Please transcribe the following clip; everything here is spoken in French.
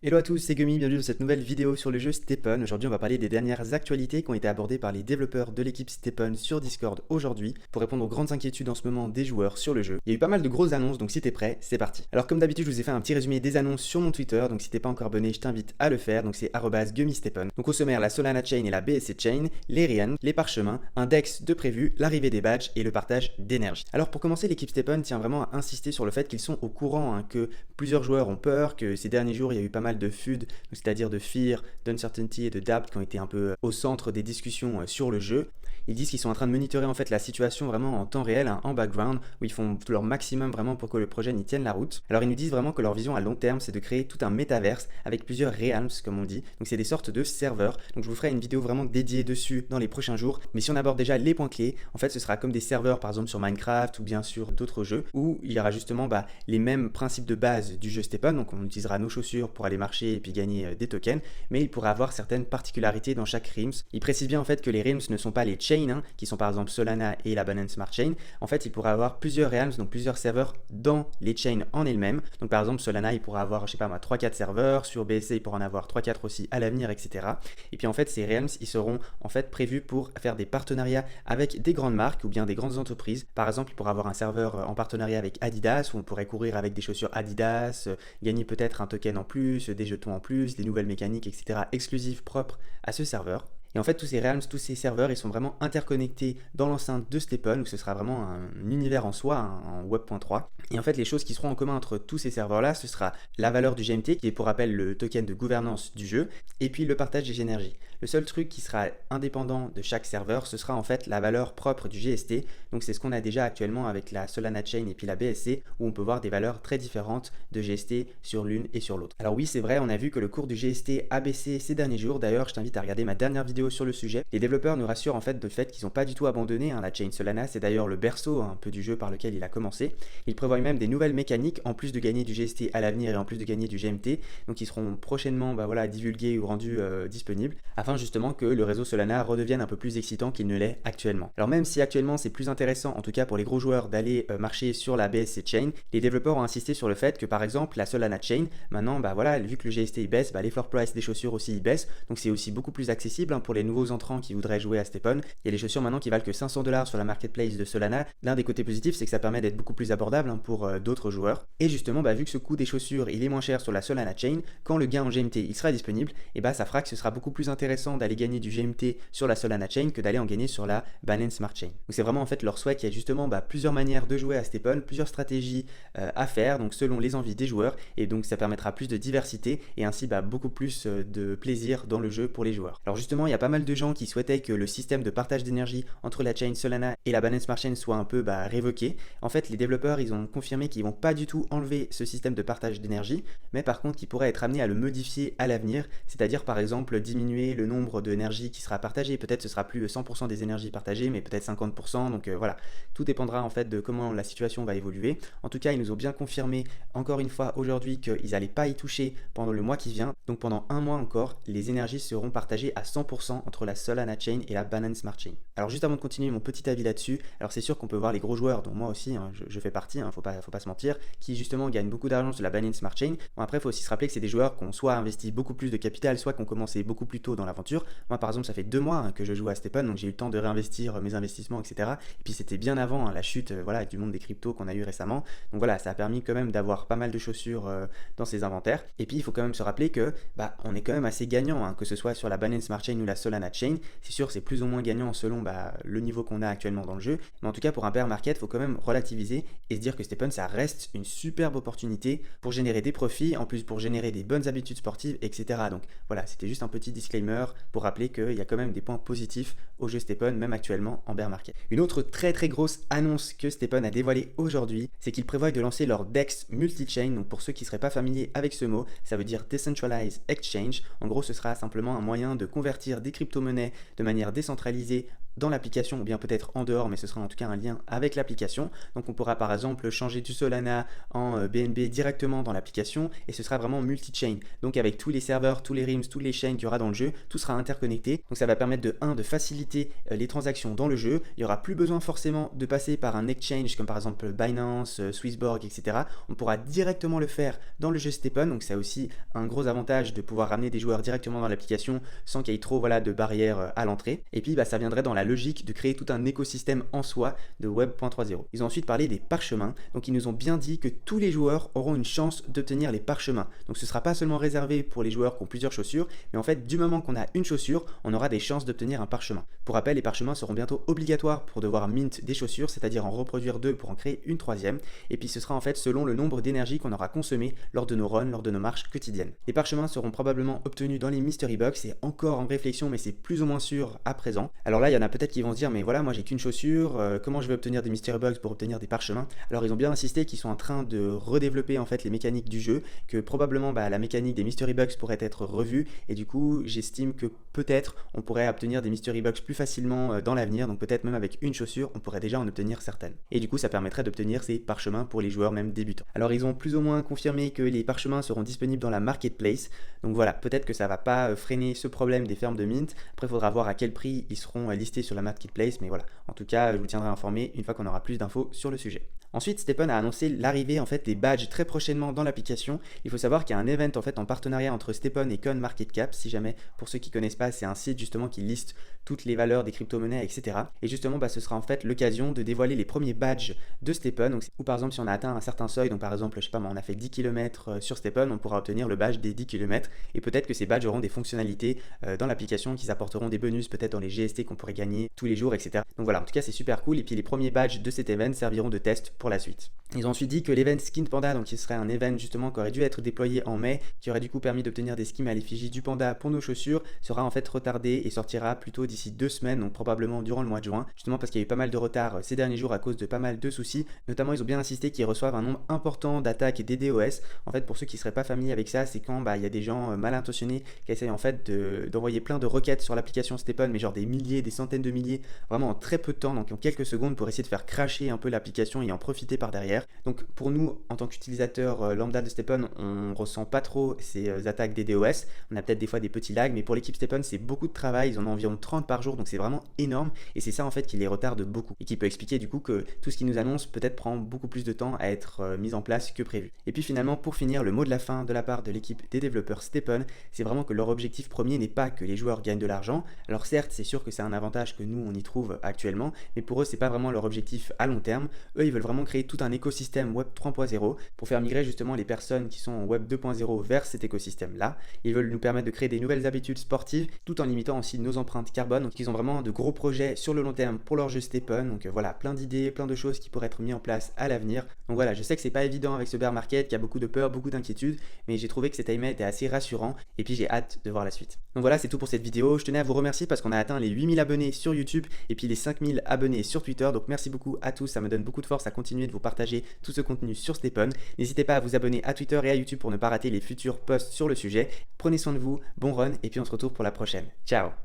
Hello à tous, c'est Gumi, bienvenue dans cette nouvelle vidéo sur le jeu Stephen. Aujourd'hui on va parler des dernières actualités qui ont été abordées par les développeurs de l'équipe Stephen sur Discord aujourd'hui pour répondre aux grandes inquiétudes en ce moment des joueurs sur le jeu. Il y a eu pas mal de grosses annonces, donc si t'es prêt, c'est parti. Alors comme d'habitude je vous ai fait un petit résumé des annonces sur mon Twitter, donc si t'es pas encore abonné je t'invite à le faire, donc c'est @GummyStephen. Donc au sommaire la Solana Chain et la BSC Chain, les Realms, les parchemins, un DEX de prévu, l'arrivée des badges et le partage d'énergie. Alors pour commencer l'équipe Stephen tient vraiment à insister sur le fait qu'ils sont au courant que plusieurs joueurs ont peur, que ces derniers jours il y a eu pas mal de FUD, c'est-à-dire de fear, d'uncertainty et de doubt qui ont été un peu au centre des discussions sur le jeu. Ils disent qu'ils sont en train de monitorer en fait la situation vraiment en temps réel, en background, où ils font tout leur maximum vraiment pour que le projet n'y tienne la route. Alors ils nous disent vraiment que leur vision à long terme c'est de créer tout un métaverse avec plusieurs realms comme on dit, donc c'est des sortes de serveurs, donc je vous ferai une vidéo vraiment dédiée dessus dans les prochains jours, mais si on aborde déjà les points clés, en fait ce sera comme des serveurs par exemple sur Minecraft ou bien sur d'autres jeux, où il y aura justement les mêmes principes de base du jeu Stephen, donc on utilisera nos chaussures pour aller marcher et puis gagner des tokens, mais il pourra avoir certaines particularités dans chaque realms. Il précise bien en fait que les realms ne sont pas les chains, qui sont par exemple Solana et la Binance Smart Chain. En fait, il pourra avoir plusieurs realms, donc plusieurs serveurs dans les chains en elles-mêmes. Donc par exemple, Solana, il pourra avoir, je sais pas moi, 3-4 serveurs, sur BSC, il pourra en avoir 3-4 aussi à l'avenir, etc. Et puis en fait, ces realms, ils seront en fait prévus pour faire des partenariats avec des grandes marques ou bien des grandes entreprises. Par exemple, il pourra avoir un serveur en partenariat avec Adidas, où on pourrait courir avec des chaussures Adidas, gagner peut-être un token en plus, des jetons en plus, des nouvelles mécaniques, etc. exclusives propres à ce serveur. Et en fait, tous ces realms, tous ces serveurs, ils sont vraiment interconnectés dans l'enceinte de Stephen, où ce sera vraiment un univers en soi, en Web.3. Et en fait, les choses qui seront en commun entre tous ces serveurs-là, ce sera la valeur du GMT, qui est pour rappel le token de gouvernance du jeu, et puis le partage des énergies. Le seul truc qui sera indépendant de chaque serveur, ce sera en fait la valeur propre du GST. Donc c'est ce qu'on a déjà actuellement avec la Solana Chain et puis la BSC, où on peut voir des valeurs très différentes de GST sur l'une et sur l'autre. Alors oui, c'est vrai, on a vu que le cours du GST a baissé ces derniers jours. D'ailleurs, je t'invite à regarder ma dernière vidéo sur le sujet. Les développeurs nous rassurent en fait du fait qu'ils n'ont pas du tout abandonné la chain Solana, c'est d'ailleurs le berceau un peu du jeu par lequel il a commencé. Ils prévoient même des nouvelles mécaniques en plus de gagner du GST à l'avenir et en plus de gagner du GMT, donc ils seront prochainement divulgués ou rendus disponibles afin justement que le réseau Solana redevienne un peu plus excitant qu'il ne l'est actuellement. Alors même si actuellement c'est plus intéressant, en tout cas pour les gros joueurs, d'aller marcher sur la BSC Chain, les développeurs ont insisté sur le fait que par exemple la Solana Chain, maintenant vu que le GST il baisse, les floor price des chaussures aussi ils baissent, donc c'est aussi beaucoup plus accessible pour les nouveaux entrants qui voudraient jouer à Stephen. Il y a les chaussures maintenant qui valent que 500$ sur la marketplace de Solana. L'un des côtés positifs c'est que ça permet d'être beaucoup plus abordable pour d'autres joueurs. Et justement vu que ce coût des chaussures il est moins cher sur la Solana Chain, quand le gain en GMT il sera disponible, et ça fera que ce sera beaucoup plus intéressant d'aller gagner du GMT sur la Solana Chain que d'aller en gagner sur la Binance Smart Chain. Donc c'est vraiment en fait leur souhait qu'il y a justement plusieurs manières de jouer à Stephen, plusieurs stratégies à faire, donc selon les envies des joueurs, et donc ça permettra plus de diversité et ainsi beaucoup plus de plaisir dans le jeu pour les joueurs. Alors justement il y a pas mal de gens qui souhaitaient que le système de partage d'énergie entre la chain Solana et la Binance Smart Chain soit un peu révoqué. En fait les développeurs ils ont confirmé qu'ils vont pas du tout enlever ce système de partage d'énergie, mais par contre qu'ils pourraient être amenés à le modifier à l'avenir, c'est-à-dire par exemple diminuer le nombre d'énergie qui sera partagée. Peut-être ce sera plus 100% des énergies partagées, mais peut-être 50%, donc voilà, tout dépendra en fait de comment la situation va évoluer. En tout cas ils nous ont bien confirmé encore une fois aujourd'hui qu'ils n'allaient pas y toucher pendant le mois qui vient, donc pendant un mois encore les énergies seront partagées à 100% entre la Solana Chain et la Binance Smart Chain. Alors juste avant de continuer mon petit avis là-dessus, alors c'est sûr qu'on peut voir les gros joueurs, dont moi aussi je fais partie, faut pas se mentir, qui justement gagnent beaucoup d'argent sur la Binance Smart Chain. Bon après il faut aussi se rappeler que c'est des joueurs qui ont soit investi beaucoup plus de capital, soit qui ont commencé beaucoup plus tôt dans l'aventure. Moi par exemple ça fait 2 mois que je joue à Stephen, donc j'ai eu le temps de réinvestir mes investissements, etc. Et puis c'était bien avant la chute du monde des cryptos qu'on a eu récemment. Donc voilà, ça a permis quand même d'avoir pas mal de chaussures dans ses inventaires. Et puis il faut quand même se rappeler que on est quand même assez gagnant, que ce soit sur la Binance Smart Chain ou la Solana Chain. C'est sûr c'est plus ou moins gagnant selon le niveau qu'on a actuellement dans le jeu. Mais en tout cas pour un bear market, il faut quand même relativiser et se dire que Stephen ça reste une superbe opportunité pour générer des profits, en plus pour générer des bonnes habitudes sportives, etc. Donc voilà, c'était juste un petit disclaimer pour rappeler qu'il y a quand même des points positifs au jeu Stephen, même actuellement en bear market. Une autre très très grosse annonce que Stephen a dévoilée aujourd'hui, c'est qu'ils prévoient de lancer leur DEX multi-chain. Donc pour ceux qui ne seraient pas familiers avec ce mot, ça veut dire Decentralized Exchange. En gros, ce sera simplement un moyen de convertir des crypto-monnaies de manière décentralisée dans l'application ou bien peut-être en dehors, mais ce sera en tout cas un lien avec l'application. Donc on pourra par exemple changer du Solana en BNB directement dans l'application et ce sera vraiment multi-chain. Donc avec tous les serveurs, tous les rims, tous les chains qu'il y aura dans le jeu, tout sera interconnecté. Donc ça va permettre de faciliter les transactions dans le jeu. Il n'y aura plus besoin forcément de passer par un exchange comme par exemple Binance, Swissborg, etc. On pourra directement le faire dans le jeu STEPN. Donc c'est aussi un gros avantage de pouvoir ramener des joueurs directement dans l'application sans qu'il y ait trop de barrières à l'entrée. Et puis ça viendrait dans la logique de créer tout un écosystème en soi de Web 3.0. Ils ont ensuite parlé des parchemins. Donc ils nous ont bien dit que tous les joueurs auront une chance d'obtenir les parchemins. Donc ce ne sera pas seulement réservé pour les joueurs qui ont plusieurs chaussures, mais en fait du moment qu'on a une chaussure, on aura des chances d'obtenir un parchemin. Pour rappel, les parchemins seront bientôt obligatoires pour devoir mint des chaussures, c'est-à-dire en reproduire deux pour en créer une troisième. Et puis ce sera en fait selon le nombre d'énergie qu'on aura consommé lors de nos runs, lors de nos marches quotidiennes. Les parchemins seront probablement obtenus dans les mystery box, c'est encore en réflexion, mais c'est plus ou moins sûr à présent. Alors là, il y en a peut-être qui vont se dire, mais voilà, moi j'ai qu'une chaussure, comment je vais obtenir des mystery box pour obtenir des parchemins? Alors ils ont bien insisté qu'ils sont en train de redévelopper en fait les mécaniques du jeu, que probablement la mécanique des mystery box pourrait être revue, et du coup j'estime que peut-être on pourrait obtenir des mystery box plus facilement dans l'avenir, donc peut-être même avec une chaussure on pourrait déjà en obtenir certaines. Et du coup ça permettrait d'obtenir ces parchemins pour les joueurs même débutants. Alors ils ont plus ou moins confirmé que les parchemins seront disponibles dans la marketplace, donc voilà, peut-être que ça va pas freiner ce problème des fermes de mint. Après il faudra voir à quel prix ils seront listés sur la marketplace, mais voilà, en tout cas je vous tiendrai informé une fois qu'on aura plus d'infos sur le sujet. Ensuite, STEPN a annoncé l'arrivée en fait des badges très prochainement dans l'application. Il faut savoir qu'il y a un event en fait en partenariat entre STEPN et CoinMarketCap. Si jamais, pour ceux qui connaissent pas, c'est un site justement qui liste toutes les valeurs des crypto-monnaies, etc. Et justement, ce sera en fait l'occasion de dévoiler les premiers badges de STEPN. Donc, ou par exemple, si on a atteint un certain seuil, donc par exemple, je sais pas, on a fait 10 km sur STEPN, on pourra obtenir le badge des 10 km. Et peut-être que ces badges auront des fonctionnalités dans l'application qui apporteront des bonus, peut-être dans les GST qu'on pourrait gagner tous les jours, etc. Donc voilà, en tout cas, c'est super cool. Et puis les premiers badges de cet event serviront de test pour la suite. Ils ont ensuite dit que l'event Skin Panda, donc qui serait un event justement qui aurait dû être déployé en mai, qui aurait du coup permis d'obtenir des skins à l'effigie du panda pour nos chaussures, sera en fait retardé et sortira plutôt d'ici 2 semaines, donc probablement durant le mois de juin, justement parce qu'il y a eu pas mal de retard ces derniers jours à cause de pas mal de soucis. Notamment, ils ont bien insisté qu'ils reçoivent un nombre important d'attaques et DDoS. En fait, pour ceux qui ne seraient pas familiers avec ça, c'est quand il y a des gens mal intentionnés qui essayent en fait d'envoyer plein de requêtes sur l'application STEPN, mais genre des milliers, des centaines de milliers, vraiment en très peu de temps, donc en quelques secondes pour essayer de faire crasher un peu l'application et en profiter par derrière. Donc pour nous, en tant qu'utilisateurs lambda de STEPN, on ressent pas trop ces attaques DDoS. On a peut-être des fois des petits lags, mais pour l'équipe STEPN, c'est beaucoup de travail. Ils en ont environ 30 par jour, donc c'est vraiment énorme. Et c'est ça en fait qui les retarde beaucoup et qui peut expliquer du coup que tout ce qu'ils nous annoncent peut-être prend beaucoup plus de temps à être mis en place que prévu. Et puis finalement, pour finir, le mot de la fin de la part de l'équipe des développeurs STEPN, c'est vraiment que leur objectif premier n'est pas que les joueurs gagnent de l'argent. Alors certes, c'est sûr que c'est un avantage que nous on y trouve actuellement, mais pour eux, c'est pas vraiment leur objectif à long terme. Eux, ils veulent vraiment créer tout un écosystème Web 3.0 pour faire migrer justement les personnes qui sont en Web 2.0 vers cet écosystème-là. Ils veulent nous permettre de créer des nouvelles habitudes sportives tout en limitant aussi nos empreintes carbone. Donc ils ont vraiment de gros projets sur le long terme pour leur jeu STEPN. Donc voilà, plein d'idées, plein de choses qui pourraient être mises en place à l'avenir. Donc voilà, je sais que c'est pas évident avec ce bear market, qu'il y a beaucoup de peur, beaucoup d'inquiétudes, mais j'ai trouvé que cet AIMA était assez rassurant et puis j'ai hâte de voir la suite. Donc voilà, c'est tout pour cette vidéo. Je tenais à vous remercier parce qu'on a atteint les 8000 abonnés sur YouTube et puis les 5000 abonnés sur Twitter. Donc merci beaucoup à tous, ça me donne beaucoup de force à continuer de vous partager tout ce contenu sur STEPN. N'hésitez pas à vous abonner à Twitter et à YouTube pour ne pas rater les futurs posts sur le sujet. Prenez soin de vous, bon run et puis on se retrouve pour la prochaine. Ciao!